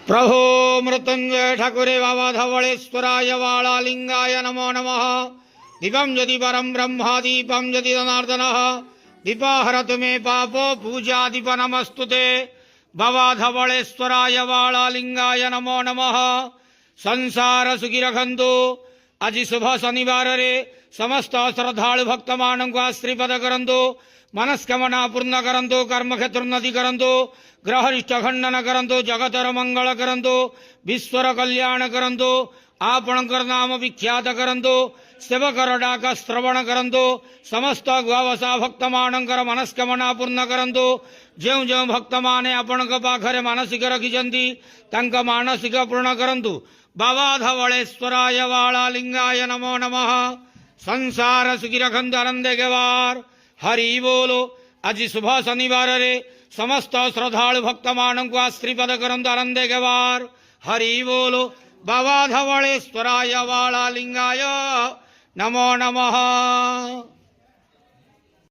प्रभो मृत्युंजय ठाकुरे बाबा धवलेश्वराय वालालिंगाय नमो नमः। दीपं यदि परं ब्रह्मा दीपं यदि जनार्दनः दीपाहरतु मे पापो पूजा दीप नमस्तुते। बाबा धवलेश्वराय वालालिंगाय नमो नमः। संसार सुखी रखंतु। आज शुभ शनिवार रे समस्त श्रद्धालु भक्त मान को आश्रीपद करंतु। मनस्कामना पूर्ण करंतु। कर्म क्षेत्र उन्नति करंतु। ग्रहनिष्ठ खंडन करंतु। जगतर मंगल करंतु। विश्वर कल्याण करंतु। आपणकर नाम विख्यात करंतु। सेवकर डाक श्रवण करंतु। समस्त गुआवसा भक्त मानकर मनस्कामना पूर्ण करंतु। जो जो भक्त माने आपणक पाखरे मानसिक रखिछंती तांक मानसिक पूर्ण करंतु। बाबा धवलेश्वराय वालालिंगाय नमो नमः। संसार सुखी रखंतु आनंदे के वार। हरि बोलो। आज शुभ शनिवार रे समस्त श्रद्धालु भक्त मान को आश्रीपद करंतु आनंदे के वार। हरि बोलो। बाबा धवलेश्वराय वालालिंगाय नमो नमः।